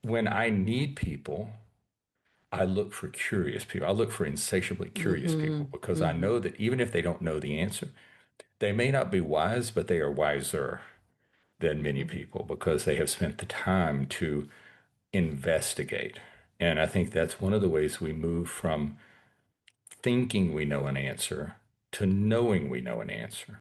when I need people, I look for curious people. I look for insatiably curious Mm-hmm. people because I Mm-hmm. know that even if they don't know the answer, they may not be wise, but they are wiser than many Mm-hmm. people because they have spent the time to investigate. And I think that's one of the ways we move from thinking we know an answer to knowing we know an answer.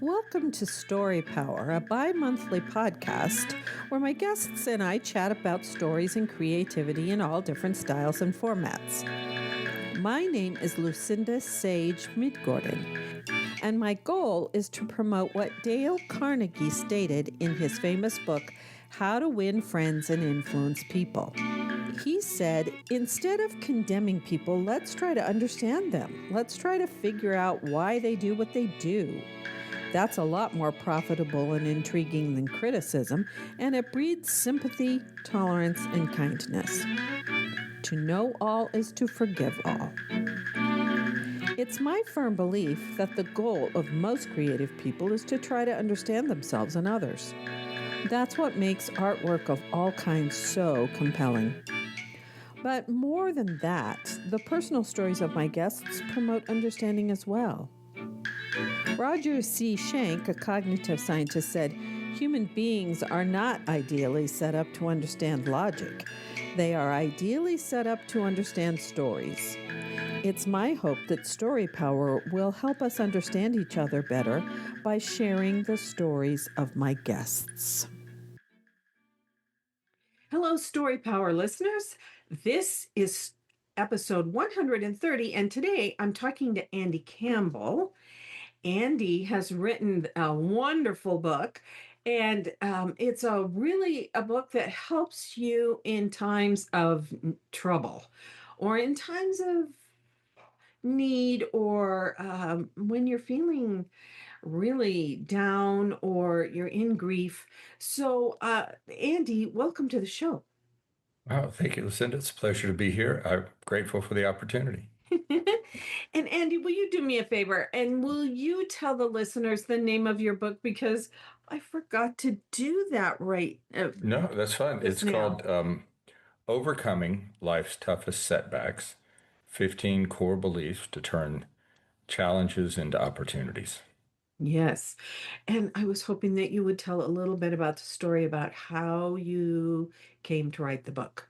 Welcome to Story Power, a bi monthly podcast where my guests and I chat about stories and creativity in all different styles and formats. My name is Lucinda Sage-Midgorden, and my goal is to promote what Dale Carnegie stated in his famous book, How to Win Friends and Influence People. He said, instead of condemning people, let's try to understand them. Let's try to figure out why they do what they do. That's a lot more profitable and intriguing than criticism, and it breeds sympathy, tolerance, and kindness. To know all is to forgive all. It's my firm belief that the goal of most creative people is to try to understand themselves and others. That's what makes artwork of all kinds so compelling. But more than that, the personal stories of my guests promote understanding as well. Roger C. Schenck, a cognitive scientist, said human beings are not ideally set up to understand logic. They are ideally set up to understand stories. It's my hope that Story Power will help us understand each other better by sharing the stories of my guests. Hello, Story Power listeners. This is episode 130, and today I'm talking to Andy Campbell. Andy has written a wonderful book, and it's a book that helps you in times of trouble or in times of need or when you're feeling really down or you're in grief. So, Andy, welcome to the show. Wow, thank you, Lucinda. It's a pleasure to be here. I'm grateful for the opportunity. And Andy, will you do me a favor and will you tell the listeners the name of your book because I forgot to do that right No, that's fine. just It's now. called Overcoming Life's Toughest Setbacks, 15 Core Beliefs to Turn Challenges into Opportunities. Yes. And I was hoping that you would tell a little bit about the story about how you came to write the book.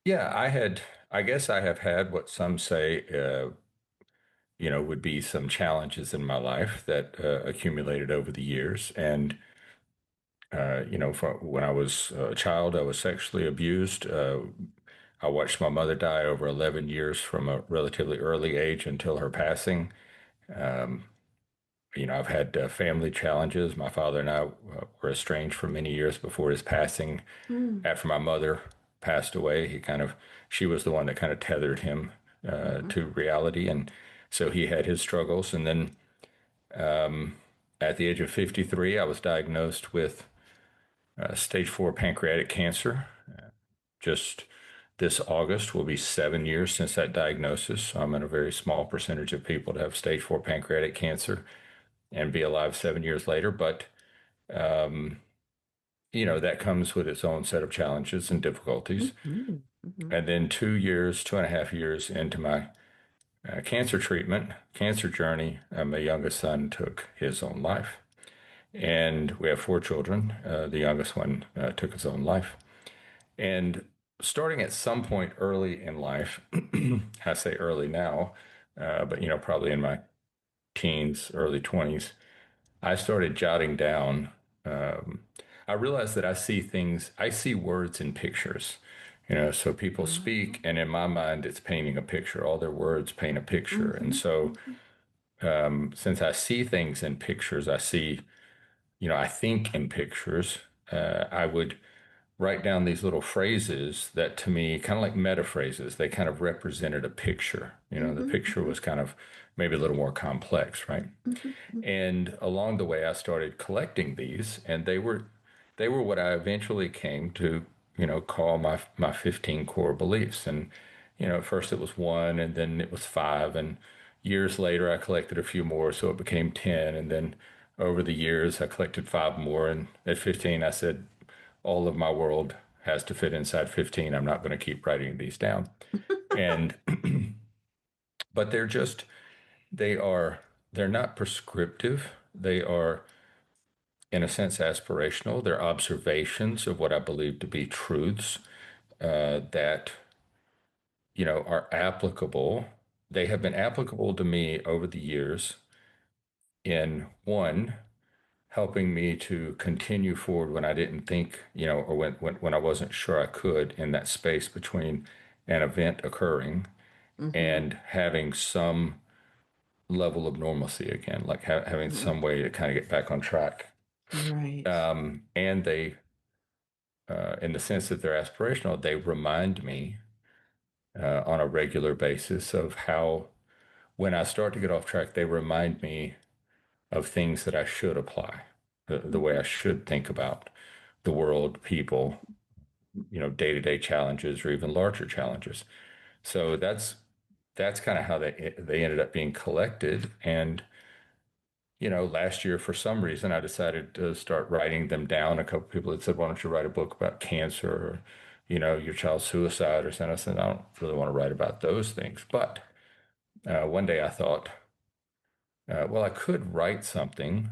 Yeah, I guess I have had what some say, would be some challenges in my life that accumulated over the years. And, from when I was a child, I was sexually abused. I watched my mother die over 11 years from a relatively early age until her passing. Um, I've had family challenges. My father and I were estranged for many years before his passing. Mm. After my mother passed away, she was the one that kind of tethered him Mhm. to reality. And so he had his struggles. And then at the age of 53, I was diagnosed with stage 4 pancreatic cancer. Just this August will be 7 years since that diagnosis. So I'm in a very small percentage of people to have stage 4 pancreatic cancer and be alive 7 years later. But, that comes with its own set of challenges and difficulties. Mhm. Mhm. And then 2 years, 2.5 years into my cancer treatment, cancer journey, my youngest son took his own life. And we have four children. The youngest one took his own life. And starting at some point early in life, I say early now, but probably in my teens, early 20s, I started jotting down. Um, I realized that I see words in pictures. So people speak, Mhm. and in my mind, it's painting a picture. All their words paint a picture. And Mhm. so, Mhm. since I see things in pictures, I think in pictures, I would write down these little phrases that to me, kind of like meta phrases, they kind of represented a picture. The Mhm. picture was kind of maybe a little more complex, right? Mhm. Mhm. And along the way, I started collecting these, and they were what I eventually came to, call my 15 core beliefs. And at first it was one, and then it was five, and Years later, I collected a few more, so it became 10. And then over the years, I collected five more. And at 15, I said, all of my world has to fit inside 15. I'm not going to keep writing these down. And, but they are, they're not prescriptive. They are, in a sense, aspirational. They're observations of what I believe to be truths that, are applicable. They have been applicable to me over the years in one, helping me to continue forward when I didn't think, or when I wasn't sure I could in that space between an event occurring Mm-hmm. and having some level of normalcy again, like having Mm-hmm. some way to kind of get back on track. Right. And they, in the sense that they're aspirational, they remind me on a regular basis of how, when I start to get off track, they remind me of things that I should apply, the way I should think about the world, people, day-to-day challenges or even larger challenges. So that's kind of how they ended up being collected. And last year for some reason I decided to start writing them down. A couple people had said, "Why don't you write a book about cancer or your child's suicide or something?" I said, "I don't really want to write about those things." But one day I thought, well, I could write something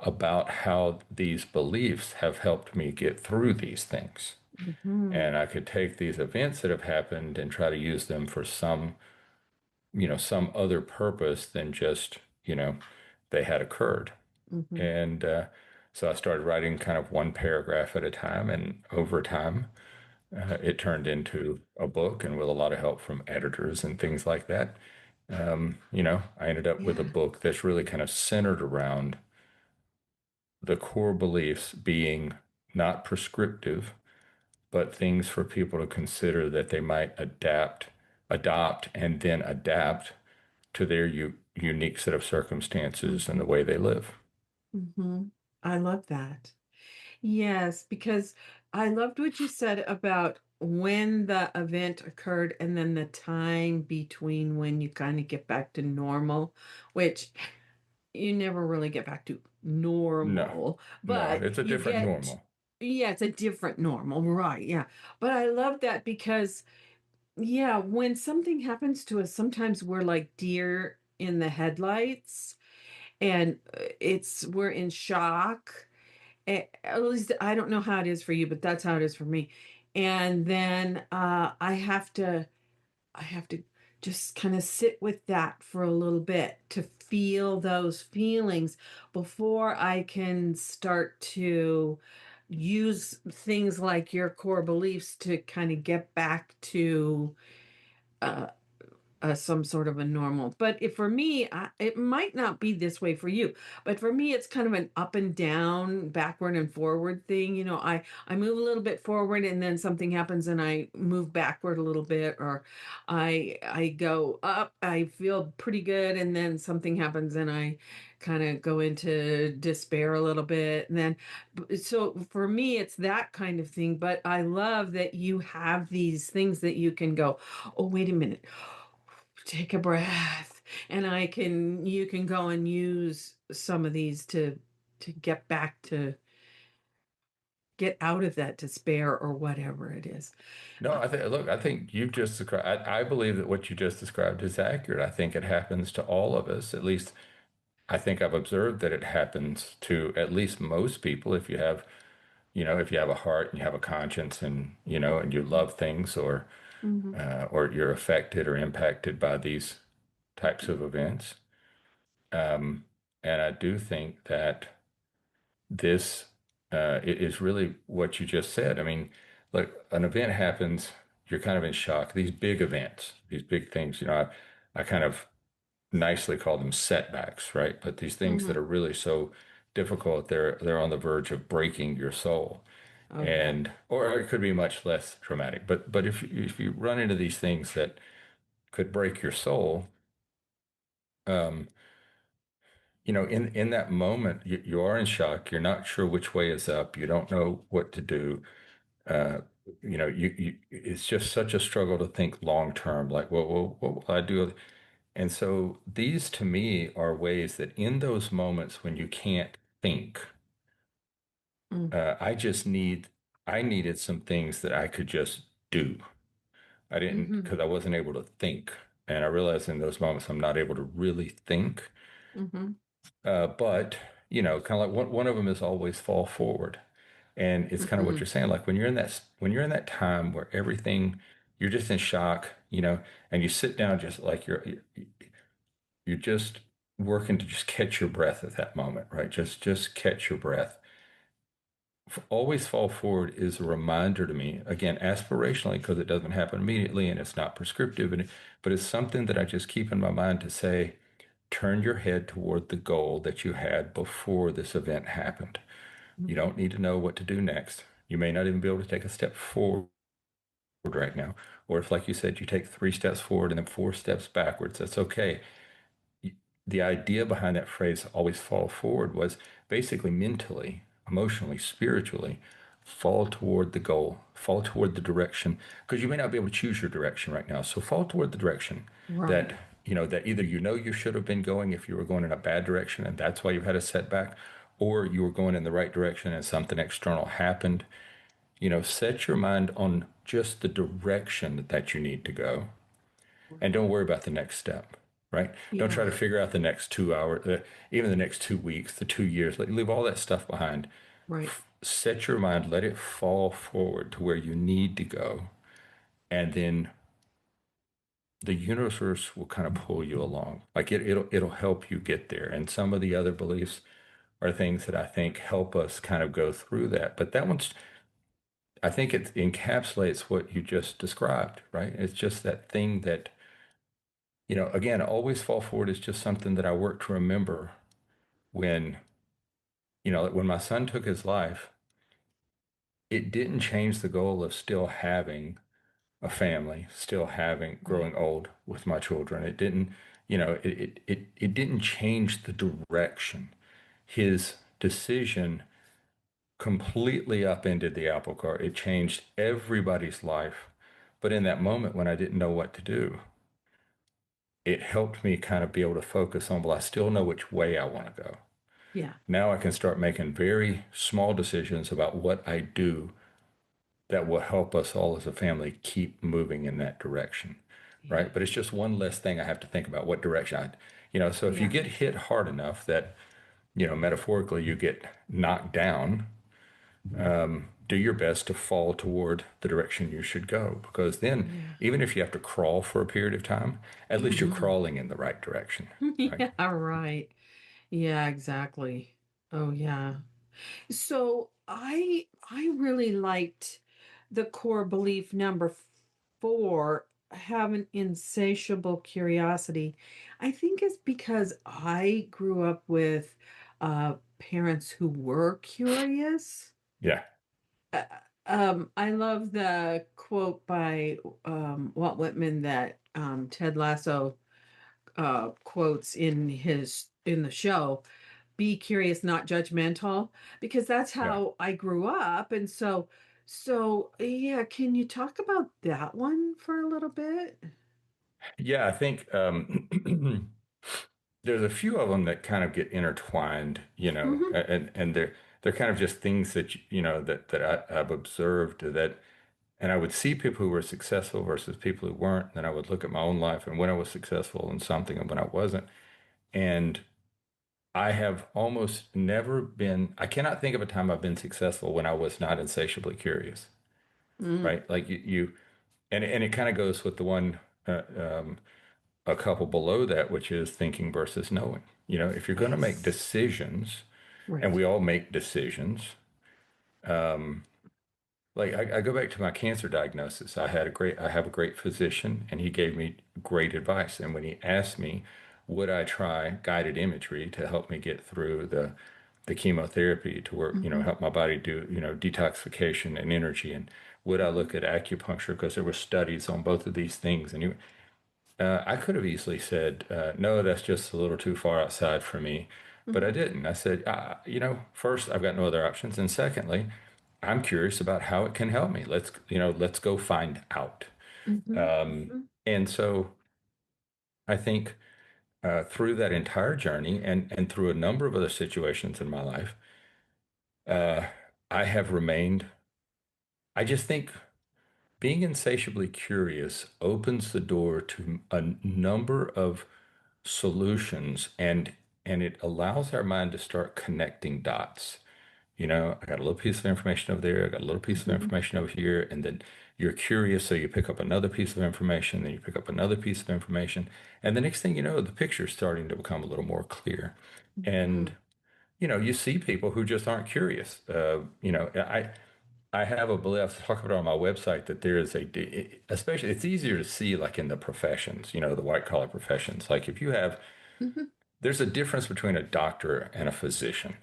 about how these beliefs have helped me get through these things. Mm-hmm. And I could take these events that have happened and try to use them for some other purpose than just, they had occurred. Mm-hmm. And so I started writing kind of one paragraph at a time. And over time, it turned into a book. And with a lot of help from editors and things like that, I ended up with a Yeah. book that's really kind of centered around the core beliefs being not prescriptive, but things for people to consider that they might adopt, and then adapt to their unique set of circumstances and the Mm-hmm. way they live. Mm-hmm. I love that. Yes, because I loved what you said about when the event occurred and then the time between when you kind of get back to normal, which you never really get back to No, normal, no, but it's a you different get, normal. yeah, it's a different normal, right? Yeah. But I love that because, yeah, when something happens to us, sometimes we're like deer in the headlights and we're in shock. At least I don't know how it is for you, but that's how it is for me. And then I have to just kind of sit with that for a little bit to feel those feelings before I can start to use things like your core beliefs to kind of get back to uh, some sort of a normal. But if for me, it might not be this way for you. But for me, it's kind of an up and down, backward and forward thing. I move a little bit forward, and then something happens, and I move backward a little bit, or I go up. I feel pretty good, and then something happens, and I kind of go into despair a little bit, and then so for me, it's that kind of thing. But I love that you have these things that you can go, oh, wait a minute, take a breath, and you can go and use some of these to get back to get out of that despair or whatever it is. No, uh, I think you've just described, I believe that what you just described is accurate. I think it happens to all of us. At least I think I've observed that it happens to at least most people. If you have a heart and you have a conscience and you love things, mhm, or you're affected or impacted by these types mhm, of events. Um, and I do think that this is really what you just said. I mean, look, an event happens, you're kind of in shock. These big events, these big things, I kind of nicely call them setbacks, right? But these things that mhm. are really so difficult, they're on the verge of breaking your soul. Oh yeah. And or it could be much less traumatic. But if you run into these things that could break your soul, um, in that moment, you are in shock. You're not sure which way is up. You don't know what to do. Uh, it's just such a struggle to think long term. Like, what will I do? And so these to me are ways that in those moments when you can't think, Mm, I just need, I needed some things that I could just do. I didn't, mm-hmm, because I wasn't able to think. And I realized in those moments I'm not able to really think. mm-hmm, But, kind of like one of them is always fall forward. And it's kind of what mm-hmm. you're saying. Like when you're in that time where everything, you're just in shock, and you sit down just like you're just working to just catch your breath at that moment, right? Just catch your breath. Always fall forward is a reminder to me, again, aspirationally, because it doesn't happen immediately and it's not prescriptive, but it's something that I just keep in my mind to say, turn your head toward the goal that you had before this event happened. You don't need to know what to do next. You may not even be able to take a step forward right now. Or if, like you said, you take 3 steps forward and then 4 steps backwards, that's okay. The idea behind that phrase, always fall forward, was basically mentally, emotionally, spiritually, fall toward the goal, fall toward the direction, because you may not be able to choose your direction right now. So fall toward the direction that, Right. that either you should have been going if you were going in a bad direction and that's why you had a setback, or you were going in the right direction and something external happened. Set your mind on just the direction that you need to go and don't worry about the next step, right? Don't try Yeah. to figure out the next 2 hours, even the next 2 weeks, the 2 years. Leave all that stuff behind. Right. Set your mind, let it fall forward to where you need to go, and then the universe will kind of pull you along. Like it'll help you get there. And some of the other beliefs are things that I think help us kind of go through that. But that one's, I think it encapsulates what you just described, right? It's just that thing that, again, always fall forward is just something that I work to remember when, like when my son took his life, it didn't change the goal of still having a family, still having, Right. growing old with my children. It didn't, it didn't change the direction. His decision completely upended the apple cart. It changed everybody's life. But in that moment when I didn't know what to do, it helped me kind of be able to focus on, well, I still know which way I want to go. Yeah. Now I can start making very small decisions about what I do that will help us all as a family keep moving in that direction. Yeah. Right. But it's just one less thing I have to think about what direction so if you Yeah. get hit hard enough that, metaphorically you get knocked down, do your best to fall toward the direction you should go. Because then, Yeah. even if you have to crawl for a period of time, at least you're crawling in the right direction. Right. Yeah, right. Yeah, exactly. Oh, yeah. So I really liked the core belief number 4, have an insatiable curiosity. I think it's because I grew up with parents who were curious. Yeah. Uh, I love the quote by Walt Whitman that Ted Lasso quotes in the show, be curious, not judgmental, because that's Yeah. how I grew up. And so yeah, can you talk about that one for a little bit? Yeah. I think there's a few of them that kind of get intertwined, Hmm. and they're kind of just things that I've observed that, and I would see people who were successful versus people who weren't. And then I would look at my own life and when I was successful in something and when I wasn't. And I have almost never been, I cannot think of a time I've been successful when I was not insatiably curious, Mm, right? Like and it kind of goes with the one, a couple below that, which is thinking versus knowing. If you're going to make yes. decisions, and Right. we all make decisions, like I go back to my cancer diagnosis. I have a great physician, and he gave me great advice. And when he asked me, would I try guided imagery to help me get through the chemotherapy to work, Hmm. help my body do, detoxification and energy, and would I Hmm. look at acupuncture because there were studies on both of these things, and I could have easily said, no, that's just a little too far outside for me. But I Hmm. didn't. I said, first, I've got no other options. And secondly, I'm curious about how it can help me. Let's go find out. Hmm. And so I think through that entire journey and through a number of other situations in my life, uh, I have remained, I just think being insatiably curious opens the door to a number of solutions and it allows our mind to start connecting dots. You know, I got a little piece of information over there, I got a little piece of Mm-hmm. information over here, and then you're curious, so you pick up another piece of information, then you pick up another piece of information, and the next thing you know, the picture's starting to become a little more clear. Mm-hmm. And you see people who just aren't curious. I have a belief, I talk about it on my website, that there is especially it's easier to see like in the professions, the white collar professions. Like if you have, Mm-hmm. there's a difference between a doctor and a physician,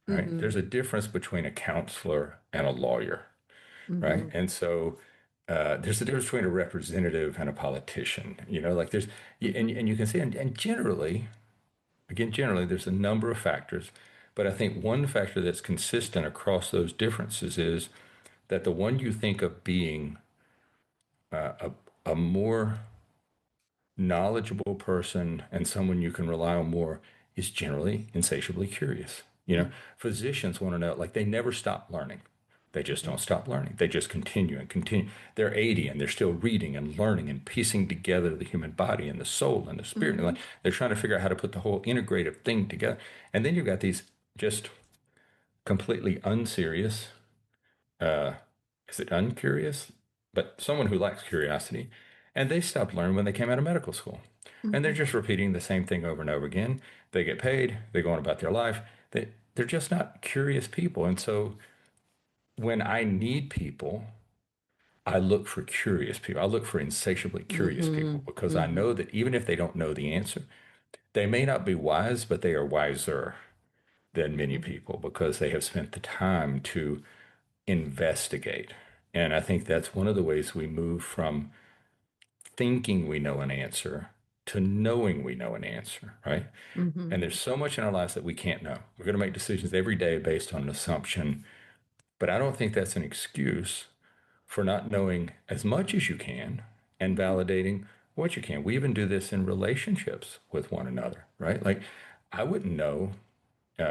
right? Mm-hmm. There's a difference between a counselor and a lawyer, right? Mm-hmm. And so there's a difference between a representative and a politician, like Mm-hmm. and you can see, and generally, again, generally, there's a number of factors, but I think one factor that's consistent across those differences is that the one you think of being a more knowledgeable person and someone you can rely on more is generally insatiably curious. Physicians want to know, like they never stop learning. They just Mm-hmm. don't stop learning. They just continue and continue. They're 80 and they're still reading and learning and piecing together the human body and the soul and the spirit. And Mm-hmm. like they're trying to figure out how to put the whole integrative thing together. And then you've got these just completely unserious, uh, is it uncurious? But someone who lacks curiosity, and they stopped learning when they came out of medical school. And they're Mm-hmm. just repeating the same thing over and over again. They get paid, they go on about their life. They're just not curious people. And so when I need people, I look for curious people. I look for insatiably curious people because I Mm-hmm. know that even if they don't know the answer, they may not be wise, but they are wiser than many Mm-hmm. people because they have spent the time to investigate. And I think that's one of the ways we move from thinking we know an answer to knowing we know an answer, right? Mm-hmm. And there's so much in our lives that we can't know. We're going to make decisions every day based on an assumption, but I don't think that's an excuse for not knowing as much as you can and Mm-hmm. validating what you can. We even do this in relationships with one another, right? Like, I wouldn't know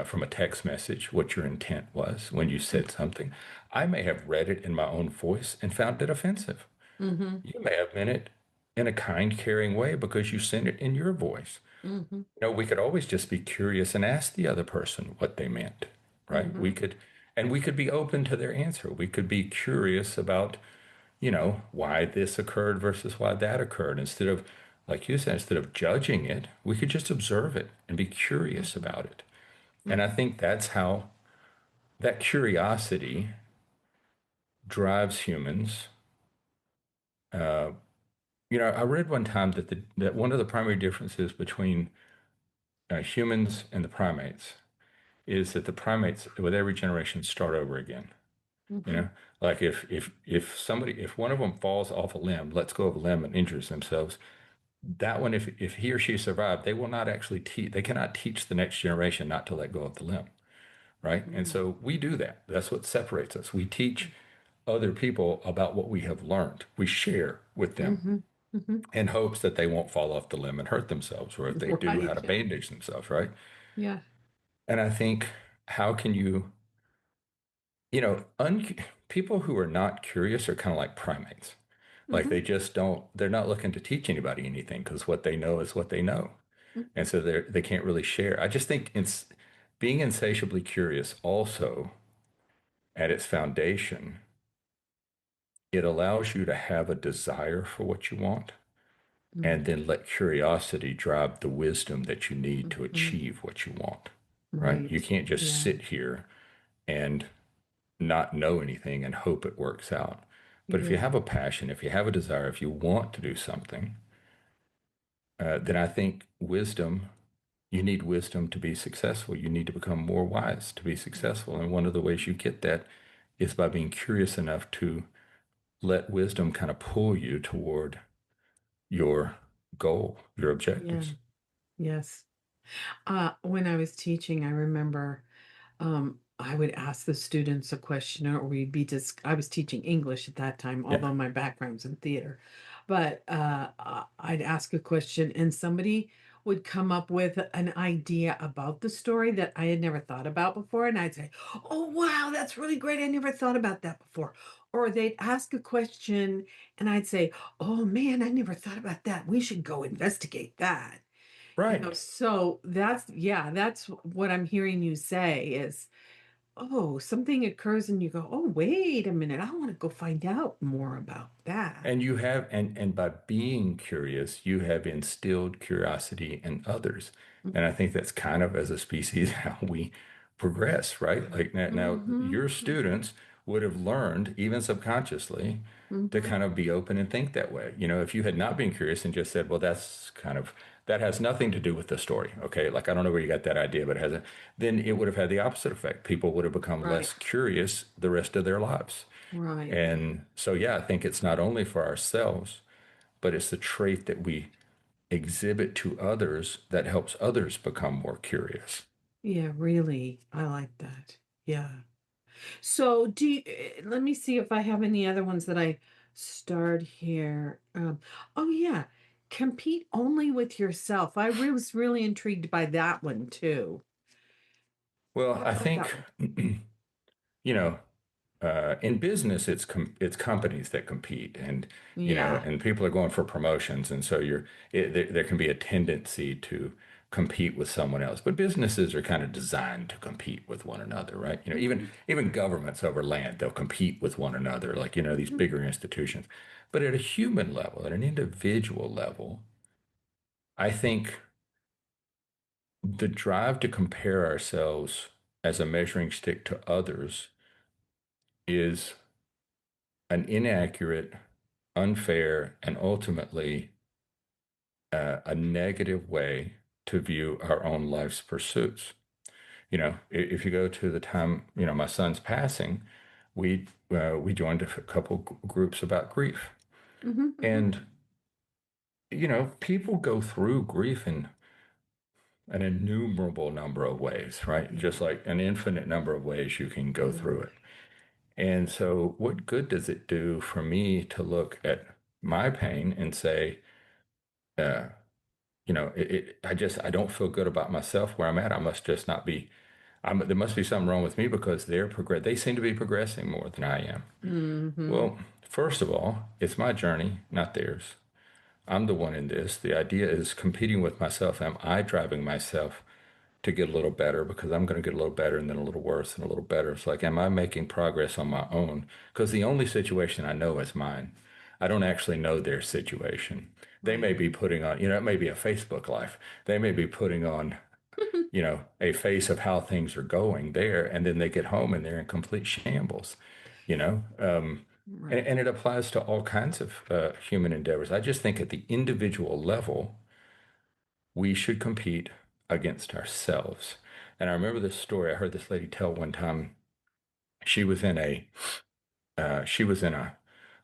from a text message what your intent was when you said something. I may have read it in my own voice and found it offensive. Mm-hmm. You may have meant it in a kind, caring way because you sent it in your voice. Mm-hmm. We could always just be curious and ask the other person what they meant, right? Mm-hmm. And we could be open to their answer. We could be curious about, why this occurred versus why that occurred. Instead of, like you said, instead of judging it, we could just observe it and be curious Mm-hmm. about it. And I think that's how that curiosity drives humans. Uh, I read one time that one of the primary differences between humans and the primates is that the primates, with every generation, start over again. You Mm-hmm. know, like if one of them falls off a limb, lets go of a limb and injures themselves, that one, if he or she survived, they will not actually teach. They cannot teach the next generation not to let go of the limb, right? And so we do that. That's what separates us. We teach other people about what we have learned. We share with them Mm-hmm. Mm-hmm. in hopes that they won't fall off the limb and hurt themselves, or if they do, how Right. to Yeah. bandage themselves, right? Yeah. And I think, how can you, you know, un people who are not curious are kind of like primates. Like Mm-hmm. they just don't, they're not looking to teach anybody anything because what they know is what they know. Mm-hmm. And so they can't really share. I just think it's being insatiably curious also at its foundation, it allows you to have a desire for what you want and then let curiosity drive the wisdom that you need to Mm-hmm. achieve what you want, right? You Right. can't just Yeah. sit here and not know anything and hope it works out. But if you Yeah. have a passion, if you have a desire, if you want to do something, then I think you need wisdom to be successful. You need to become more wise to be successful. And one of the ways you get that is by being curious enough to let wisdom kind of pull you toward your goal, your Yeah. objectives. Yes. When I was teaching, I remember I would ask the students a question, or I was teaching English at that time, Yeah. although my background's in theater. But I'd ask a question, and somebody would come up with an idea about the story that I had never thought about before. And I'd say, oh, wow, that's really great. I never thought about that before. Or they'd ask a question and I'd say, oh, man, I never thought about that. We should go investigate that. Right. So that's what I'm hearing you say is, oh, something occurs and you go, oh, wait a minute. I want to go find out more about that. And you have, and by being curious, you have instilled curiosity in others. And I think that's kind of as a species how we progress, right? Like now Mm-hmm. your students would have learned, even subconsciously, to Mm-hmm. kind of be open and think that way. If you had not been curious and just said, well, that has nothing to do with the story. Okay. Like, I don't know where you got that idea, but it hasn't, then it would have had the opposite effect. People would have become Right. less curious the rest of their lives. Right. And so, yeah, I think it's not only for ourselves, but it's the trait that we exhibit to others that helps others become more curious. Yeah, really. I like that. Yeah. So let me see if I have any other ones that I starred here. Oh yeah. Compete only with yourself. Was really intrigued by that one too. Well, How I about think, that one? you know, in business, it's companies that compete, and Yeah. and people are going for promotions, and so there can be a tendency to compete with someone else. But businesses are kind of designed to compete with one another, right? Hmm. Even governments over land, they'll compete with one another, like these bigger institutions. But at a human level, at an individual level, I think the drive to compare ourselves as a measuring stick to others is an inaccurate, unfair, and ultimately a negative way to view our own life's pursuits. If you go to the time, my son's passing, we joined a couple groups about grief, Hmm. Hmm. and people go through grief in an innumerable number of ways, right? Just Yeah. like an infinite number of ways you can go Yeah. through it. And so, what good does it do for me to look at my pain and say, uh, I don't feel good about myself where I'm at. I must just not be, there must be something wrong with me because they seem to be progressing more than I am. Hmm. Well, first of all, it's my journey, not theirs. I'm the one in this. The idea is competing with myself. Am I driving myself to get a little better because I'm going to get a little better and then a little worse and a little better? It's like, am I making progress on my own? Because the only situation I know is mine. I don't actually know their situation. They Right. may be putting on, it may be a Facebook life. They may be putting on, a face of how things are going there, and then they get home and they're in complete shambles, you know. Right. And it applies to all kinds of human endeavors. I just think at the individual level, we should compete against ourselves. And I remember this story I heard this lady tell one time. She was in a she was in a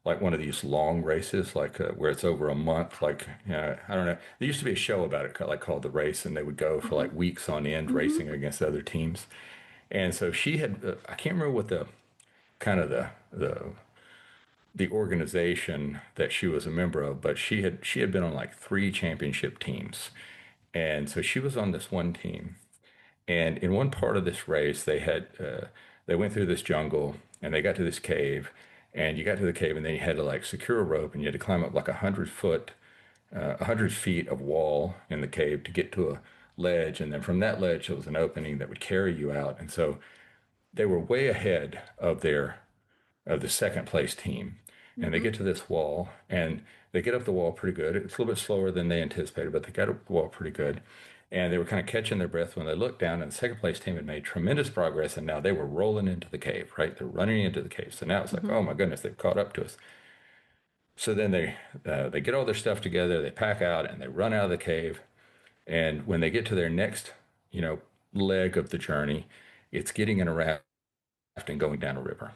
like one of these long races, like where it's over a month. Like I don't know. There used to be a show about it, called The Race, and they would go for Hmm. like weeks on end Hmm. racing against other teams. And so she had I can't remember what the kind of the organization that she was a member of, but she had been on like three championship teams, and so she was on this one team. And in one part of this race, they went through this jungle and they got to this cave. And you got to the cave, and then you had to like secure a rope, and you had to climb up like 100 feet of wall in the cave to get to a ledge. And then from that ledge, there was an opening that would carry you out. And so they were way ahead of the second place team. And they Hmm. get to this wall and they get up the wall pretty good. It's a little bit slower than they anticipated, but they got up the wall pretty good. And they were kind of catching their breath when they looked down, and the second place team had made tremendous progress. And now they were rolling into the cave, right? They're running into the cave. So now it's like, Hmm. oh my goodness, they've caught up to us. So then they get all their stuff together, they pack out, and they run out of the cave. And when they get to their next, you know, leg of the journey, it's getting in a raft and going down a river,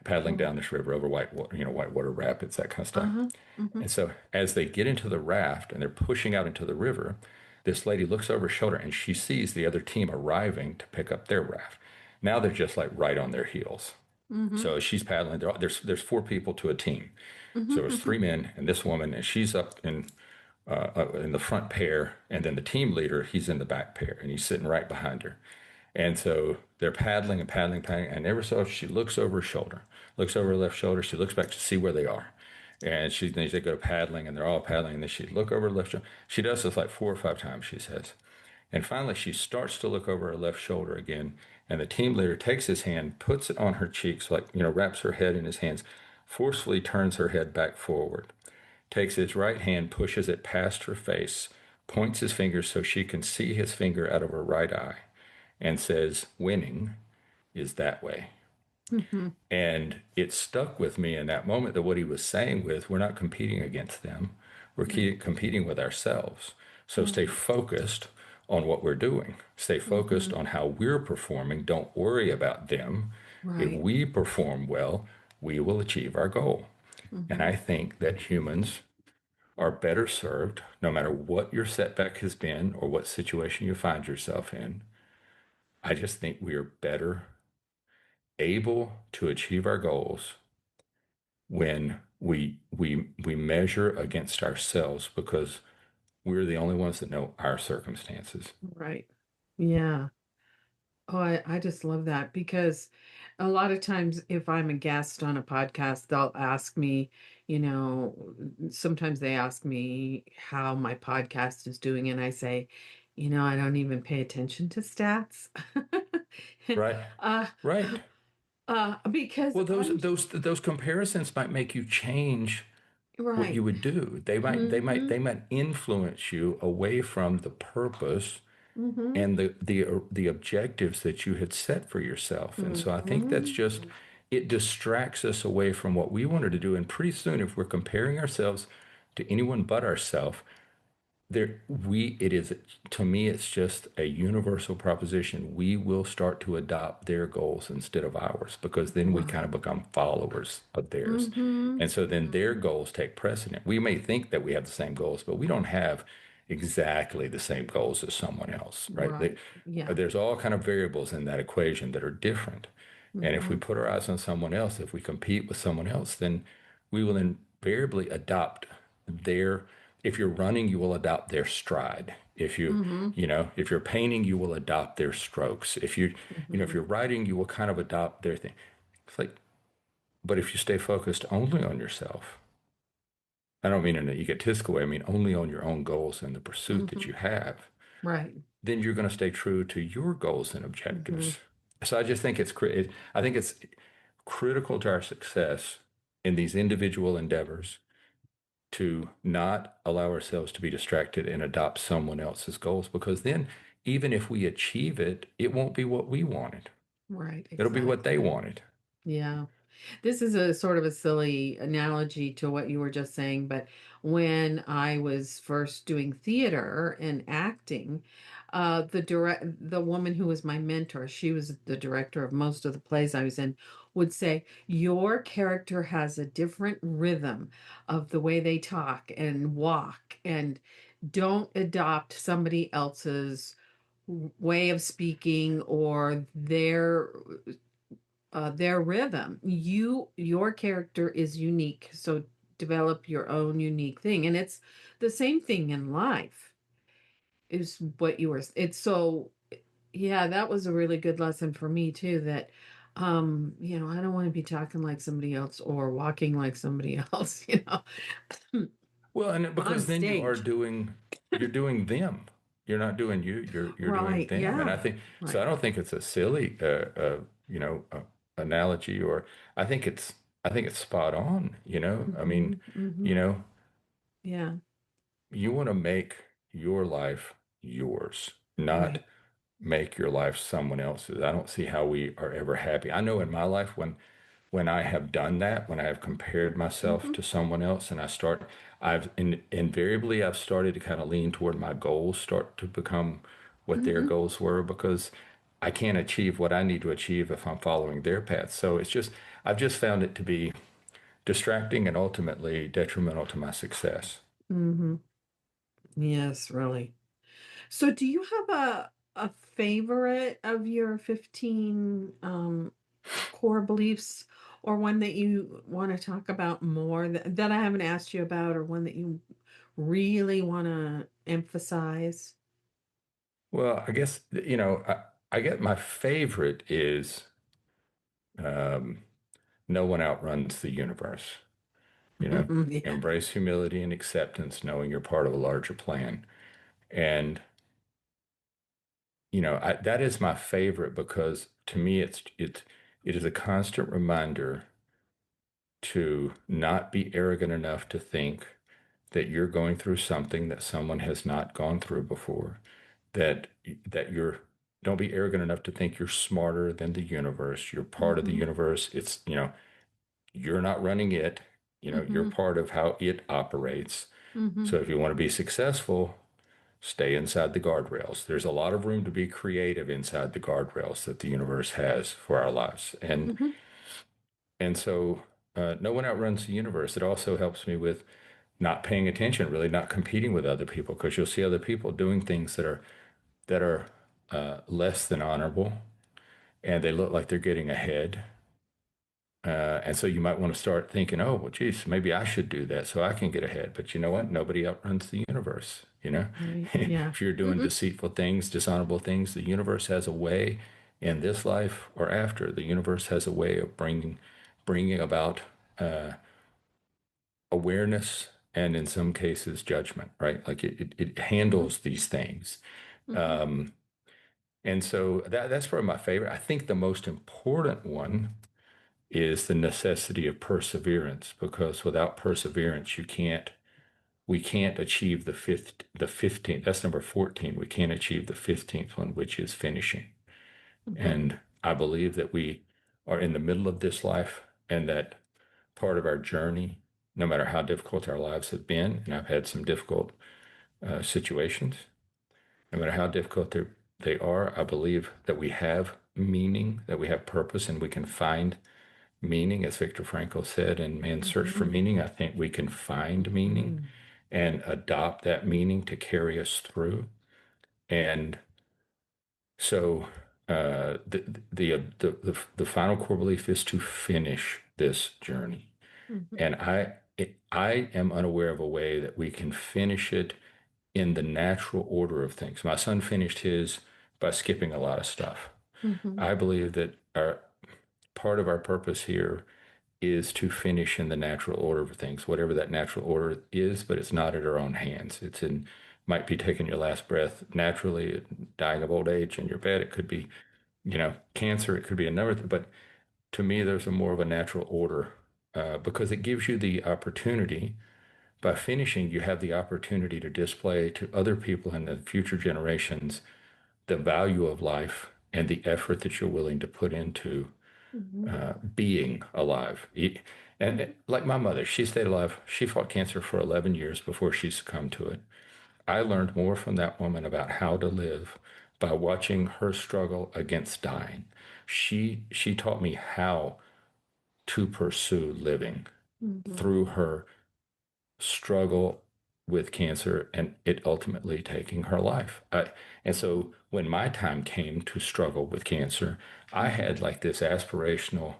paddling Oh. down this river over whitewater rapids, that kind of stuff. Uh-huh. Hmm. And so as they get into the raft and they're pushing out into the river, this lady looks over her shoulder and she sees the other team arriving to pick up their raft. Now they're just like right on their heels. Hmm. So she's paddling. There's four people to a team. So there's Hmm. three men and this woman, and she's up in in the front pair, and then the team leader, he's in the back pair, and he's sitting right behind her. And so they're paddling and paddling, paddling, and ever so often she looks over her shoulder, looks over her left shoulder. She looks back to see where they are, and then they go paddling, and they're all paddling. And then she look over her left shoulder. She does this like 4 or 5 times, she says, and finally she starts to look over her left shoulder again. And the team leader takes his hand, puts it on her cheeks, like wraps her head in his hands, forcefully turns her head back forward, takes his right hand, pushes it past her face, points his finger so she can see his finger out of her right eye, and says, "Winning is that way." Mm-hmm. And it stuck with me in that moment that what he was saying with, we're not competing against them, we're Right. competing with ourselves. So stay Right. focused on what we're doing, stay Mm-hmm. focused on how we're performing. Don't worry about them. If Right. we perform well, we will achieve our goal. And Mm-hmm. I think that humans are better served, no matter what your setback has been or what situation you find yourself in. I just think we are better able to achieve our goals when we measure against ourselves, because we're the only ones that know our circumstances. Right. Yeah. Oh, I just love that because a lot of times if I'm a guest on a podcast, they'll ask me, sometimes they ask me how my podcast is doing, and I say, I don't even pay attention to stats. Right? uh, Right. because Well, those I'm those those comparisons might make you change what you right. would do. They might influence you away from the purpose Mm-hmm. and the objectives that you had set for yourself. And so I think that's Mm-hmm. just, it distracts us away from what we wanted to do. And pretty soon, if we're comparing ourselves to anyone but ourselves, it is, to me, it's just a universal proposition. We will start to adopt their goals instead of ours, because then we kind of Right. become followers of theirs. Mm-hmm. And so then their Mm-hmm. goals take precedent. We may think that we have the same goals, but we don't have exactly the same goals as someone else, right? Right. Yeah. There's all kind of variables in that equation that are different. And if we Mm-hmm. put our eyes on someone else, if we compete with someone else, then we will invariably adopt their, if you're running, you will adopt their stride. Mm-hmm. If you're painting, you will adopt their strokes. If Mm-hmm. you're writing, you will kind of adopt their thing. It's like, but if you stay focused only on yourself, I don't mean in an egotistical way, I mean only on your own goals and the pursuit that Mm-hmm. you have, Right. then you're going to stay true to your goals and Mm-hmm. objectives. So I just think I think it's critical to our success in these individual endeavors to not allow ourselves to be distracted and adopt someone else's goals, because then even if we achieve it, it won't be what we wanted. Right. It'll be what they Exactly. wanted. Yeah. This is a sort of a silly analogy to what you were just saying, but when I was first doing theater and acting, the woman who was my mentor, she was the director of most of the plays I was in, would say, "Your character has a different rhythm of the way they talk and walk, and don't adopt somebody else's way of speaking or their rhythm. Your character is unique, so develop your own unique thing." And it's the same thing in life, is what you were. It's so, yeah, that was a really good lesson for me too, that I don't want to be talking like somebody else or walking like somebody else, Well, and on because then stage. you're doing them. You're not doing you. You're doing Right. them. And I Yeah. think so. I Right. don't think it's a silly, analogy, or I think it's spot on. I Mm-hmm. mean, you Mm-hmm. know, Yeah. you want to make your life yours, not Right. make your life someone else's. I don't see how we are ever happy. I know in my life, when I have done that, when I have compared myself Mm-hmm. to someone else, and invariably I've started to kind of lean toward my goals, start to become what their Mm-hmm. goals were, because I can't achieve what I need to achieve if I'm following their path. So I've just found it to be distracting and ultimately detrimental to my success. Mm-hmm. Yes, really. So do you have a favorite of your 15 core beliefs, or one that you want to talk about more that I haven't asked you about, or one that you really want to emphasize? Well, I guess, I get my favorite is um, no one outruns the universe. You know, Yeah. embrace humility and acceptance, knowing you're part of a larger plan. And, that is my favorite because to me, it is a constant reminder to not be arrogant enough to think that you're going through something that someone has not gone through before, that that you're don't be arrogant enough to think you're smarter than the universe. You're part of the Hmm. universe. You're not running it. You're Hmm. part of how it operates. Hmm. So if you want to be successful, stay inside the guardrails. There's a lot of room to be creative inside the guardrails that the universe has for our lives. Hmm. And so no one outruns the universe. It also helps me with not paying attention, really not competing with other people, because you'll see other people doing things that are less than honorable, and they look like they're getting ahead. And so you might want to start thinking, oh, well, geez, maybe I should do that so I can get ahead. But you know what? Nobody outruns the universe. Right. Yeah. If you're doing Hmm. deceitful things, dishonorable things, the universe has a way in this life or after. The universe has a way of bringing about awareness and in some cases judgment, right? Like it Hmm. handles these things. Hmm. Um, and so that's probably my favorite. I think the most important one is the necessity of perseverance, because without perseverance, we can't achieve the 15th. That's number 14. We can't achieve the 15th one, which is finishing. Hmm. And I believe that we are in the middle of this life and that part of our journey, no matter how difficult our lives have been, and I've had some difficult situations, no matter how difficult they are, I believe that we have meaning, that we have purpose, and we can find meaning, as Viktor Frankl said in Man's Search for Hmm. Meaning. I think we can find meaning Hmm. and adopt that meaning to carry us through. And so the final core belief is to finish this journey. Hmm. And I am unaware of a way that we can finish it in the natural order of things. My son finished his by skipping a lot of stuff. Hmm. I believe that our part of our purpose here is to finish in the natural order of things, whatever that natural order is, but it's not at our own hands. Might be taking your last breath naturally, dying of old age in your bed. It could be, cancer. It could be another thing. But to me, there's a more of a natural order because it gives you the opportunity. By finishing, you have the opportunity to display to other people in the future generations the value of life and the effort that you're willing to put into Hmm. being alive. And Hmm. like my mother, she stayed alive. She fought cancer for 11 years before she succumbed to it. I learned more from that woman about how to live by watching her struggle against dying. She taught me how to pursue living Hmm. through her struggle with cancer and it ultimately taking her life. And so when my time came to struggle with cancer, I Hmm. had like this aspirational,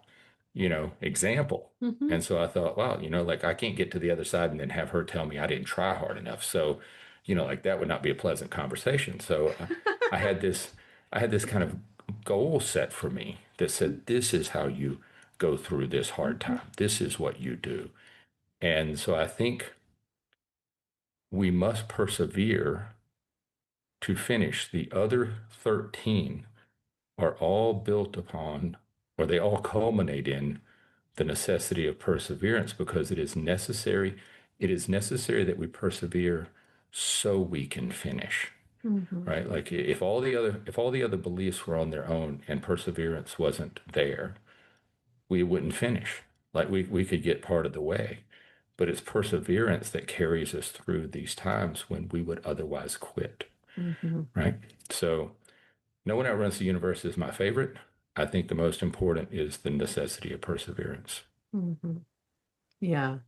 example. Hmm. And so I thought, wow, like I can't get to the other side and then have her tell me I didn't try hard enough. So, like that would not be a pleasant conversation. So I had this, I had this kind of goal set for me that said, this is how you go through this hard Hmm. time. This is what you do. And so I think we must persevere to finish. The other 13 are all built upon, or they all culminate in the necessity of perseverance because it is necessary. It is necessary that we persevere so we can finish, Hmm. right? Like if all the other beliefs were on their own and perseverance wasn't there, we wouldn't finish. Like we could get part of the way, but it's perseverance that carries us through these times when we would otherwise quit, Hmm. right? So no one outruns the universe is my favorite. I think the most important is the necessity of perseverance. Hmm. Yeah.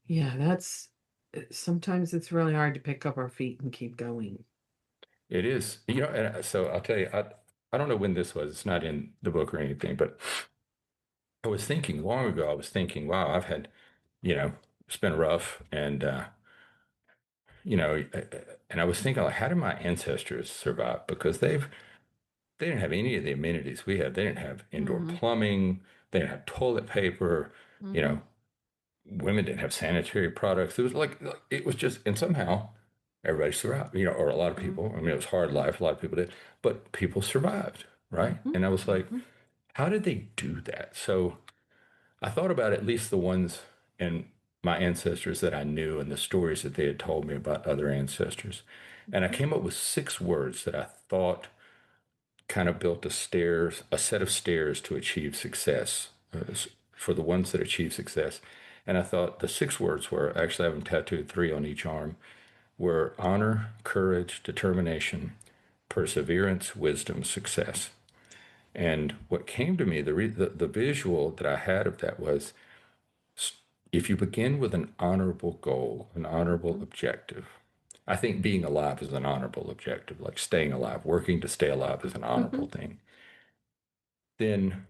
Yeah. That's sometimes it's really hard to pick up our feet and keep going. It is, and so I'll tell you, I don't know when this was. It's not in the book or anything, but I was thinking long ago, I was thinking, wow, it's been rough. And and I was thinking, like, how did my ancestors survive? Because they didn't have any of the amenities we had. They didn't have indoor Mm-hmm. plumbing. They didn't have toilet paper. You Mm-hmm. know, women didn't have sanitary products. It was like it was just, and somehow everybody survived. Or a lot of people. I mean, it was hard life. A lot of people did, but people survived, right? Mm-hmm. And I was like, Mm-hmm. how did they do that? So I thought about at least the ones in my ancestors that I knew and the stories that they had told me about other ancestors. And I Mm-hmm. came up with 6 words that I thought kind of built a set of stairs to achieve success for the ones that achieve success. And I thought the 6 words were actually I have them tattooed 3 on each arm were honor, courage, determination, perseverance, wisdom, success. And what came to me, the visual that I had of that was if you begin with an honorable goal, an honorable Mm-hmm. objective, I think being alive is an honorable objective, like staying alive, working to stay alive is an Mm-hmm. honorable thing. Then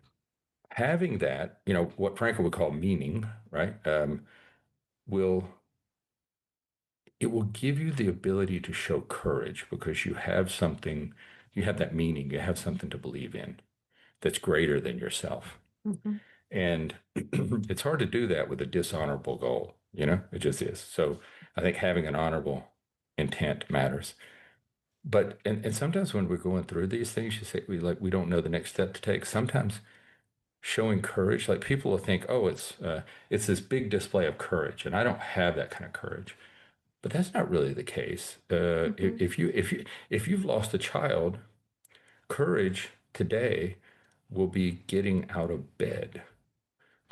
having that, what Frankel would call meaning, right, will it will give you the ability to show courage because you have that meaning, you have something to believe in that's greater than yourself. Mm-hmm. And it's hard to do that with a dishonorable goal, it just is. So I think having an honorable intent matters. But and sometimes when we're going through these things, you say we don't know the next step to take. Sometimes showing courage, like people will think, oh, it's this big display of courage, and I don't have that kind of courage. But that's not really the case. Mm-hmm. If you've lost a child, courage today will be getting out of bed.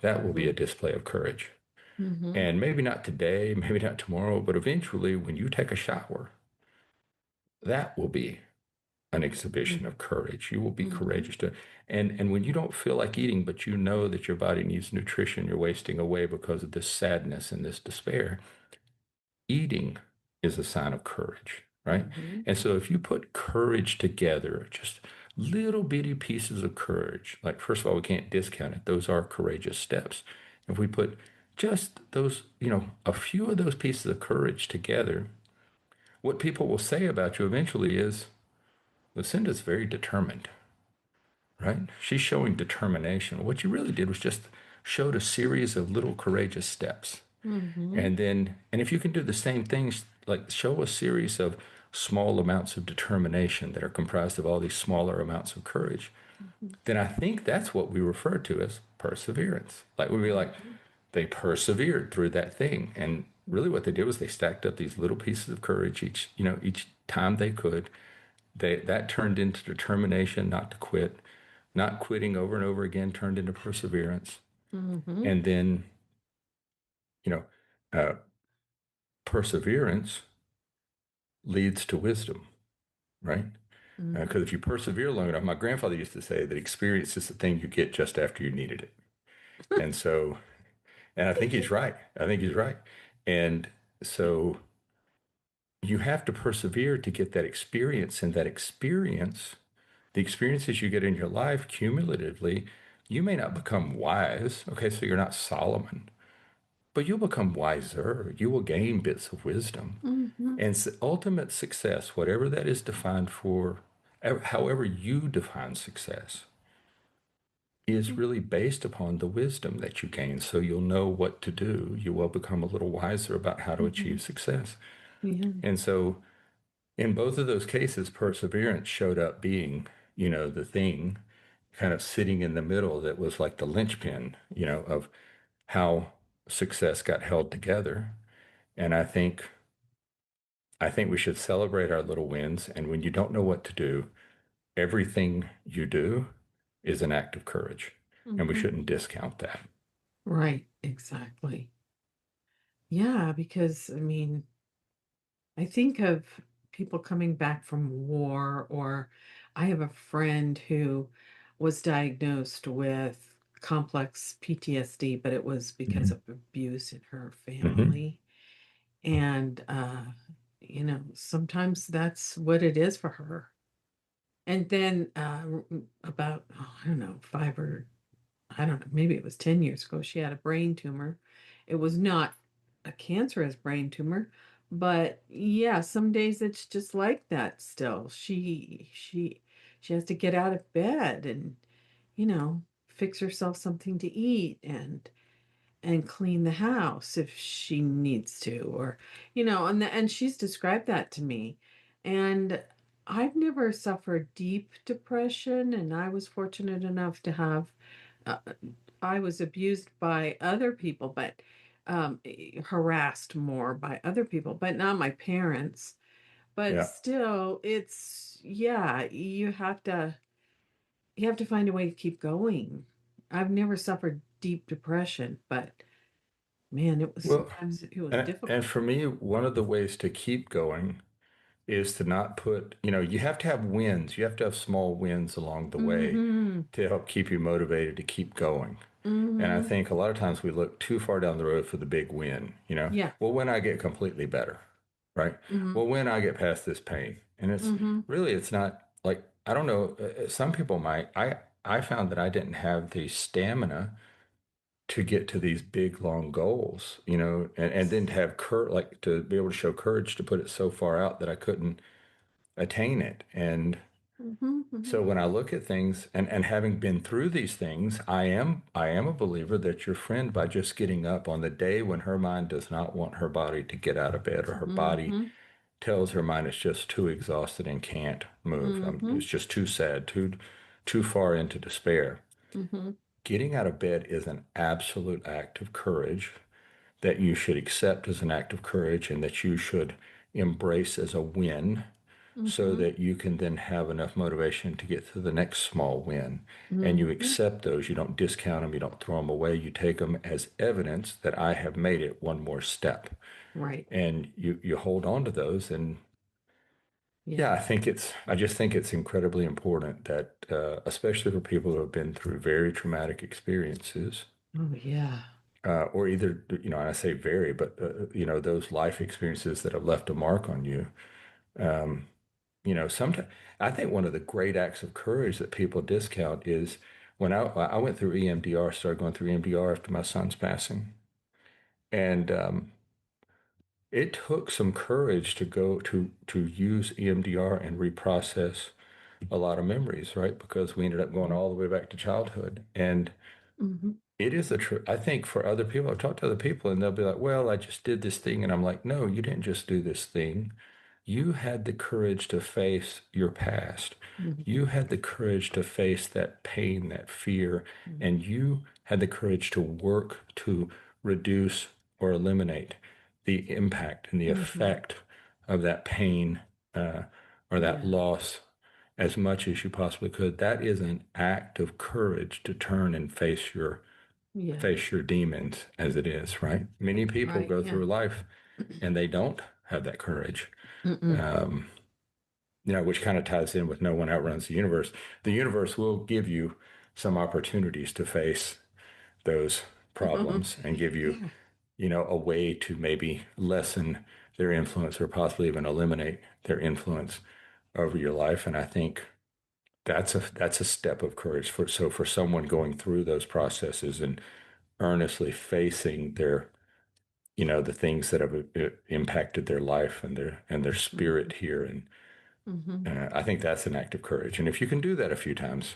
That will be a display of courage. Mm-hmm. And maybe not today, maybe not tomorrow, but eventually when you take a shower, that will be an exhibition of courage. You will be Mm-hmm. courageous to, and when you don't feel like eating, but you know that your body needs nutrition, you're wasting away because of this sadness and this despair. Eating is a sign of courage, right? Mm-hmm. And so if you put courage together, just little bitty pieces of courage, like first of all, we can't discount it. Those are courageous steps. If we put just those, a few of those pieces of courage together, what people will say about you eventually is, Lucinda's very determined, right? She's showing determination. What you really did was just showed a series of little courageous steps. Mm-hmm. And if you can do the same things, like show a series of small amounts of determination that are comprised of all these smaller amounts of courage, then I think that's what we refer to as perseverance. Like we'd be like, Mm-hmm. they persevered through that thing. And really what they did was they stacked up these little pieces of courage each time they could. That turned into determination not to quit. Not quitting over and over again turned into perseverance. Mm-hmm. And then, you know, uh, perseverance leads to wisdom, right? Because Mm-hmm. if you persevere long enough, my grandfather used to say that experience is the thing you get just after you needed it. And so, and I think he's right. I think he's right. And so you have to persevere to get that experience. And that experience, the experiences you get in your life cumulatively, you may not become wise. Okay, so you're not Solomon, but you'll become wiser. You will gain bits of wisdom. Mm-hmm. And ultimate success, whatever that is defined for, however you define success, is really based upon the wisdom that you gain. So you'll know what to do. You will become a little wiser about how to Mm-hmm. achieve success. Yeah. And so in both of those cases, perseverance showed up being, the thing kind of sitting in the middle that was like the linchpin, of how success got held together. And I think we should celebrate our little wins. And when you don't know what to do, everything you do is an act of courage. And we Mm-hmm. shouldn't discount that. Right. Exactly. Yeah, because I mean, I think of people coming back from war, or I have a friend who was diagnosed with complex PTSD, but it was because Hmm. of abuse in her Hmm. family. And, sometimes that's what it is for her. And then about, oh, I don't know, I don't know, maybe it was 10 years ago, she had a brain tumor. It was not a cancerous brain tumor, But yeah, some days it's just like that still. She has to get out of bed and, fix herself something to eat and clean the house if she needs to, or and she's described that to me. And I've never suffered deep depression, and I was fortunate enough to have uh, I was abused by other people, but harassed more by other people, but not my parents. But Yeah. still, it's yeah, you have to find a way to keep going. I've never suffered deep depression, but man, it was Well, sometimes it was and difficult. for me, one of the ways to keep going is to not put, you have to have wins. You have to have small wins along the way Mm-hmm. to help keep you motivated to keep going. And I Mm-hmm. think a lot of times we look too far down the road for the big win. Yeah. Well, when I get completely better, right? Mm-hmm. Well, when I get past this pain. And Mm-hmm. it's not like, I don't know, some people might. I found that I didn't have the stamina to get to these big, long goals, and then to have like to be able to show courage to put it so far out that I couldn't attain it. And Mm-hmm. Mm-hmm. so when I look at things and having been through these things, I am a believer that your friend, by just getting up on the day when her mind does not want her body to get out of bed, or her body Mm-hmm. tells her mind it's just too exhausted and can't move. Mm-hmm. It's just too sad, too far into despair. Mm-hmm. Getting out of bed is an absolute act of courage that you should accept as an act of courage, and that you should embrace as a win, so Mm-hmm. that you can then have enough motivation to get to the next small win. And you Mm-hmm. accept those. You don't discount them. You don't throw them away. You take them as evidence that I have made it one more step. Right. And you hold on to those. And yeah, Yeah. I just think it's incredibly important that, especially for people who have been through very traumatic experiences, Oh yeah. or either, and I say very, but, those life experiences that have left a mark on you. Um, Sometimes I think one of the great acts of courage that people discount is when I went through EMDR, started going through EMDR after my son's passing. And it took some courage to go to use EMDR and reprocess a lot of memories, right? Because we ended up going all the way back to childhood. And Mm-hmm. it is I think for other people, I've talked to other people and they'll be like, well, I just did this thing. And I'm like, no, you didn't just do this thing. You had the courage to face your past. Mm-hmm. You had the courage to face that pain, that fear, and you had the courage to work to reduce or eliminate the impact and the Mm-hmm. effect of that pain, or that Yeah. loss, as much as you possibly could. That is an act of courage to turn and Yeah. face your demons as it is, right? Many people Right. go Yeah. through life and they don't have that courage. Mm-mm. Um, which kind of ties in with no one outruns the universe. The universe will give you some opportunities to face those problems and give you, Yeah. a way to maybe lessen their influence, or possibly even eliminate their influence over your life. And I think that's a step of courage for someone going through those processes and earnestly facing the things that have impacted their life and their spirit Mm-hmm. here. And Mm-hmm. I think that's an act of courage. And if you can do that a few times,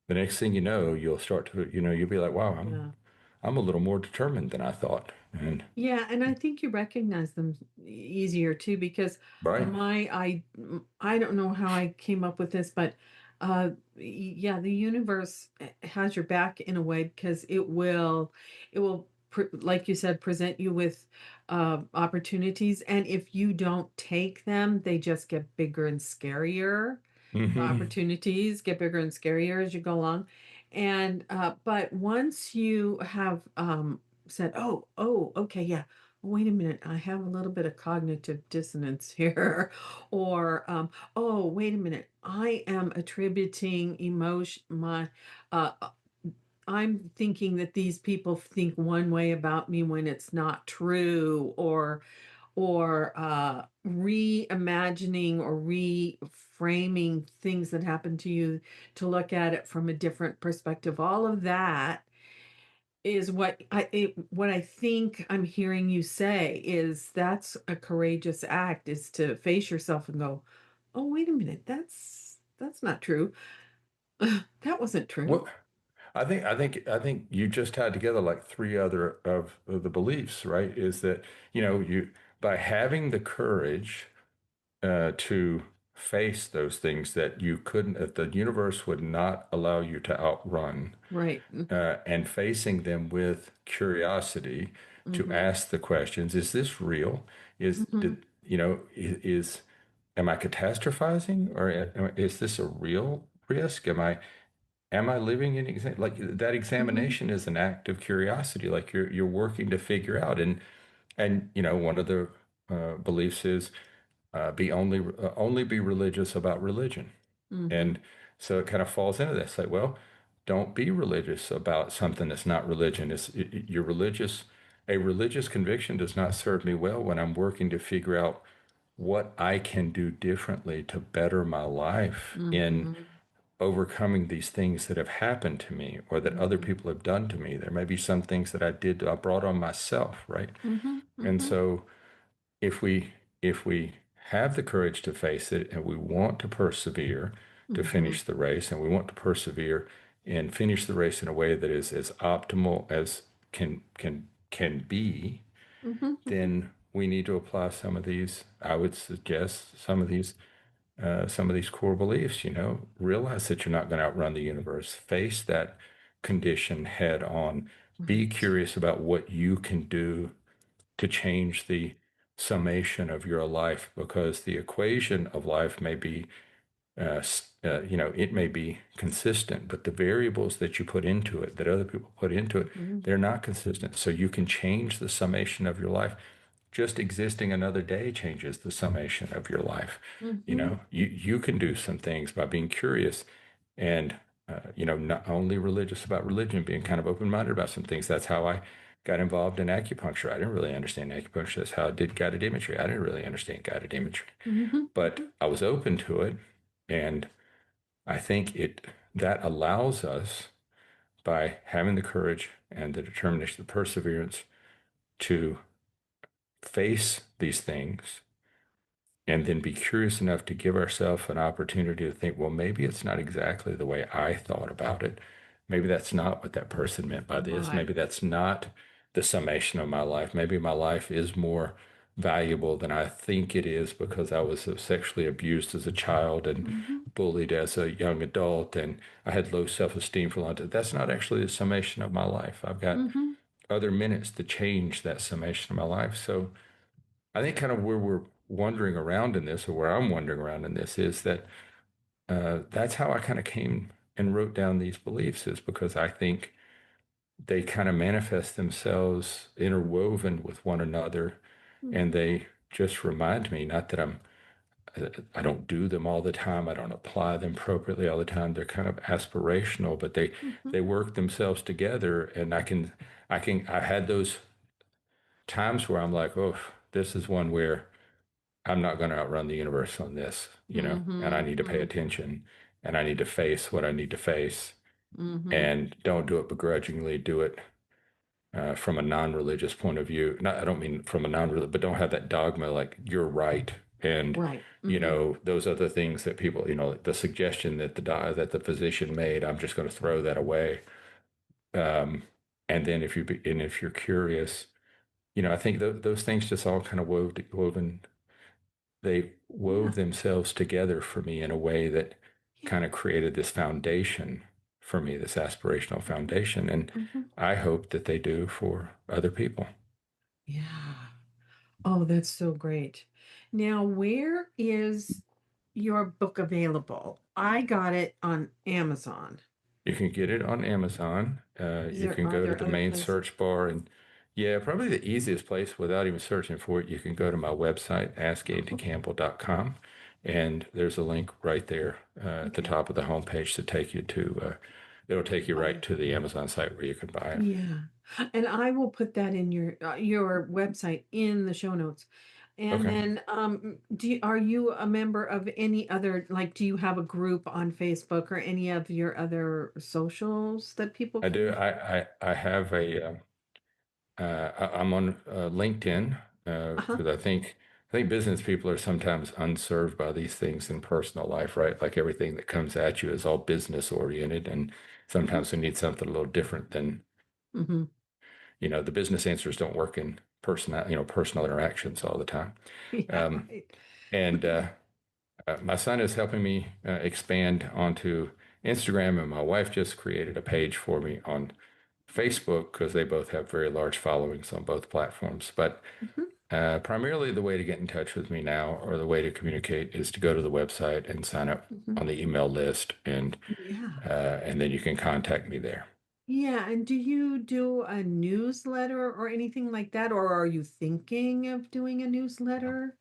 the next thing you know, you'll start to, you'll be like, wow, I'm Yeah. I'm a little more determined than I thought. And Yeah, and I think you recognize them easier too, because right. I don't know how I came up with this, but yeah, the universe has your back in a way, because it will like you said, present you with opportunities, and if you don't take them, they just get bigger and scarier. The Hmm. opportunities get bigger and scarier as you go along. And but once you have said, oh, okay, yeah, wait a minute, I have a little bit of cognitive dissonance here. Or oh, wait a minute, I am attributing emotion my I'm thinking that these people think one way about me when it's not true. Or reimagining or reframing things that happen to you to look at it from a different perspective. All of that is what I think I'm hearing you say is that's a courageous act, is to face yourself and go, "Oh, wait a minute, that's not true. That wasn't true." What I think you just tied together like three other of the beliefs, right? Is that, you by having the courage to face those things that you couldn't, that the universe would not allow you to outrun, Right. and facing them with curiosity to Mm-hmm. ask the questions, is this real? Mm-hmm. Am I catastrophizing, or is this a real risk? Am I living in like that? Mm-hmm. Examination is an act of curiosity, like you're working to figure out. And one of the beliefs is only be religious about religion. Mm-hmm. And so it kind of falls into this, like, well, don't be religious about something that's not religion. You're religious. A religious conviction does not serve me well when I'm working to figure out what I can do differently to better my life in Mm-hmm. overcoming these things that have happened to me or that other Mm-hmm. people have done to me. There may be some things that I brought on myself, right? Mm-hmm. And Mm-hmm. so if we have the courage to face it and we want to persevere to Mm-hmm. finish the race, and we want to persevere and finish the race in a way that is as optimal as can be, Mm-hmm. then we need to apply some of these, I would suggest some of these core beliefs, realize that you're not going to outrun the universe, face that condition head on, be Right. curious about what you can do to change the summation of your life, because the equation of life may be, it may be consistent, but the variables that you put into it, that other people put into it, Mm-hmm. they're not consistent. So you can change the summation of your life. Just existing another day changes the summation of your life. Mm-hmm. You can do some things by being curious and, not only religious about religion, being kind of open-minded about some things. That's how I got involved in acupuncture. I didn't really understand acupuncture. That's how I did guided imagery. I didn't really understand guided imagery, Mm-hmm. but I was open to it. And I think that allows us, by having the courage and the determination, the perseverance to face these things, and then be curious enough to give ourselves an opportunity to think, well, maybe it's not exactly the way I thought about it. Maybe that's not what that person meant by this. Right. Maybe that's not the summation of my life. Maybe my life is more valuable than I think it is because I was sexually abused as a child and Mm-hmm. bullied as a young adult, and I had low self-esteem for a long time. That's not actually the summation of my life. I've got Mm-hmm. other minutes to change that summation of my life. So I think kind of where we're wandering around in this, or where I'm wandering around in this, is that that's how I kind of came and wrote down these beliefs, is because I think they kind of manifest themselves interwoven with one another, and they just remind me, not that I don't do them all the time, I don't apply them appropriately all the time. They're kind of aspirational, but they Mm-hmm. they work themselves together, and I had those times where I'm like, oh, this is one where I'm not going to outrun the universe on this, and I need to pay Mm-hmm. attention, and I need to face what I need to face, Mm-hmm. and don't do it begrudgingly. Do it from a non-religious point of view. Not, I don't mean from a non-religious, but don't have that dogma like you're right, and Right. Mm-hmm. those other things that people, the suggestion that the physician made. I'm just going to throw that away. Um, and then if you're curious, I think those things just all kind of woven they Yeah. wove themselves together for me in a way that Yeah. kind of created this foundation for me, this aspirational foundation. And Mm-hmm. I hope that they do for other people. Yeah. Oh, that's so great. Now, where is your book available? I got it on Amazon. You can get it on Amazon. You can Are go to there the other main places? search bar, and yeah, probably the easiest place without even searching for it, you can go to my website, Okay. askandycampbell.com, and there's a link right there at the Okay. top of the homepage to take you to, it'll take you right Oh, to the Amazon site where you can buy it. yeah. And I will put that in your website in the show notes. And Okay. then, are you a member of any other, like, do you have a group on Facebook or any of your other socials that people I do. can? I have I'm on LinkedIn Uh-huh. because I think business people are sometimes unserved by these things in personal life, right? Like everything that comes at you is all business oriented, and Hmm. sometimes we need something a little different than, Hmm. the business answers don't work in personal interactions all the time. Yeah, Um, right. and My son is helping me expand onto Instagram, and my wife just created a page for me on Facebook because they both have very large followings on both platforms. But Hmm. primarily, the way to get in touch with me now, or the way to communicate, is to go to the website and sign up Hmm. on the email list, Yeah. and then you can contact me there. Yeah. And do you do a newsletter or anything like that? Or are you thinking of doing a newsletter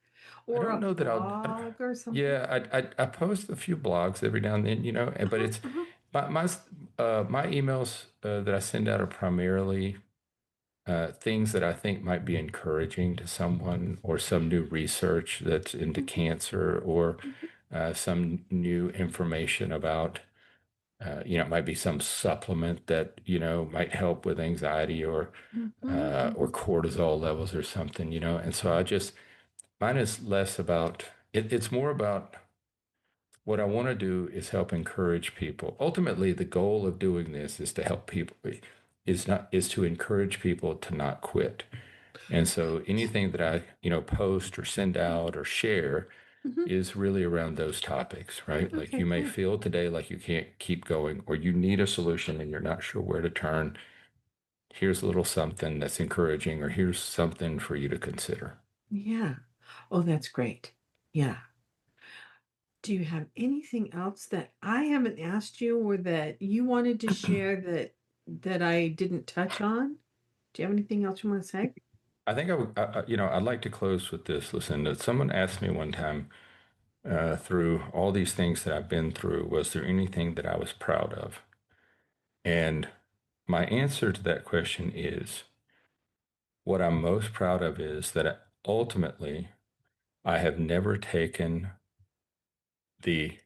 I or a don't know that blog or something? yeah, I post a few blogs every now and then, but Uh-huh, it's uh-huh. my emails that I send out are primarily things that I think might be encouraging to someone, or some new research that's into Mhm, cancer, or mhm, some new information about, it might be some supplement that, might help with anxiety, mhm, or mhm, cortisol levels or something, And so mine is less about, it's more about what I want to do is help encourage people. Ultimately, the goal of doing this is to help people, is to encourage people to not quit. And so right. anything that I, post or send Mhm, out or share mhm. is really around those topics, right? Like Okay, you may good. feel today like you can't keep going, or you need a solution and you're not sure where to turn. Here's a little something that's encouraging, or here's something for you to consider. Yeah. Oh, that's great. Yeah. Do you have anything else that I haven't asked you or that you wanted to share that I didn't touch on? Do you have anything else you want to say? I think I'd like to close with this. Listen, that someone asked me one time, through all these things that I've been through, was there anything that I was proud of? And my answer to that question is, what I'm most proud of is that ultimately I have never taken the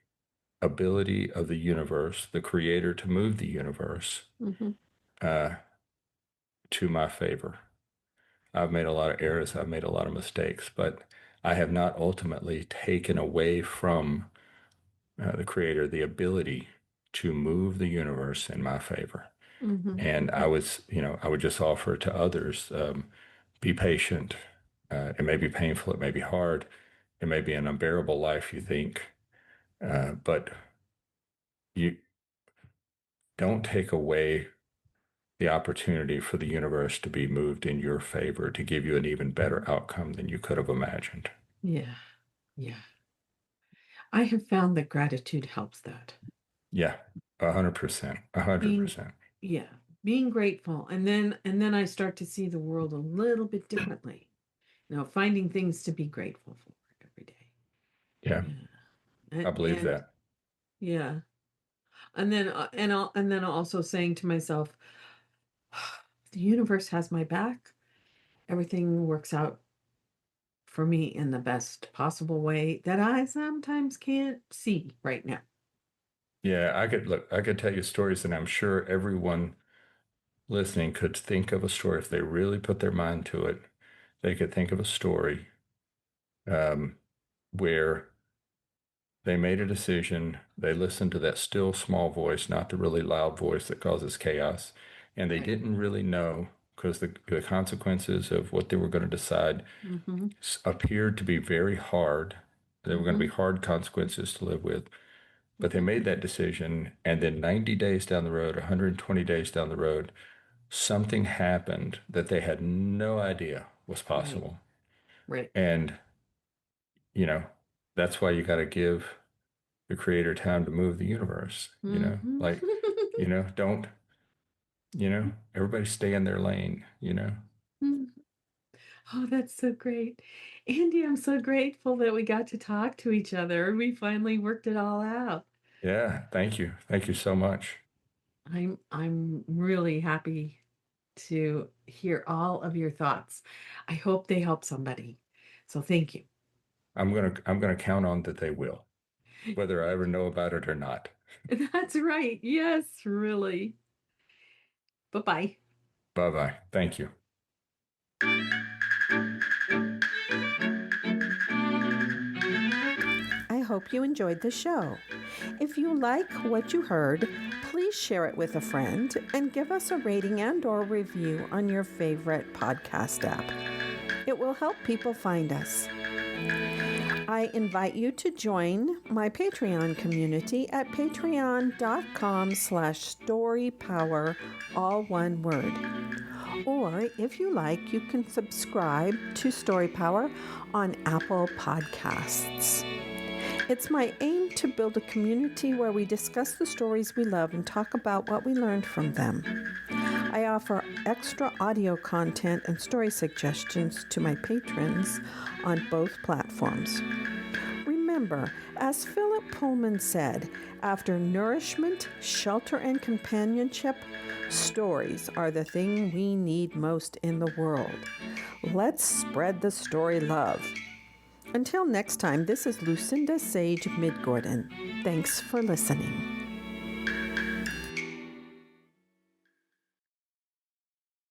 ability of the universe, the creator, to move the universe Hmm. uh, to my favor. I've made a lot of errors, I've made a lot of mistakes, but I have not ultimately taken away from the creator the ability to move the universe in my favor. Hmm. And Hmm. I would just offer to others, be patient. It may be painful, it may be hard, it may be an unbearable life, you think, but you don't take away the opportunity for the universe to be moved in your favor to give you an even better outcome than you could have imagined. Yeah. Yeah. I have found that gratitude helps that. Yeah, 100%, a hundred Being, percent. yeah, being grateful. And then I start to see the world a little bit differently. Finding things to be grateful for every day. Yeah, Yeah. I And, believe and that. yeah. And then also saying to myself, the universe has my back. Everything works out for me in the best possible way that I sometimes can't see right now. Yeah, I could tell you stories, and I'm sure everyone listening could think of a story if they really put their mind to it. They could think of a story um, where they made a decision, they listened to that still small voice, not the really loud voice that causes chaos, and they Right. didn't really know because the consequences of what they were going to decide Mm-hmm. appeared to be very hard. They were going to be Mm-hmm. hard consequences to live with. But they Mm-hmm. made that decision, and then 90 days down the road, 120 days down the road, something happened that they had no idea was Right. possible. Right. And, you know, that's why you got to give the creator time to move the universe, Mm-hmm. like, don't, everybody stay in their lane, Oh, that's so great. Andy, I'm so grateful that we got to talk to each other and we finally worked it all out. Yeah. Thank you. Thank you so much. I'm really happy to hear all of your thoughts. I hope they help somebody. So thank you. I'm gonna count on that they will, whether I ever know about it or not. That's right. Yes, really. Bye-bye. Bye-bye. Thank you. I hope you enjoyed the show. If you like what you heard, please share it with a friend and give us a rating and/or review on your favorite podcast app. It will help people find us. I invite you to join my Patreon community at patreon.com/storypower, all one word. Or if you like, you can subscribe to Story Power on Apple Podcasts. It's my aim to build a community where we discuss the stories we love and talk about what we learned from them. I offer extra audio content and story suggestions to my patrons on both platforms. Remember, as Philip Pullman said, after nourishment, shelter, and companionship, stories are the thing we need most in the world. Let's spread the story love. Until next time, this is Lucinda Sage-Midgorden. Thanks for listening.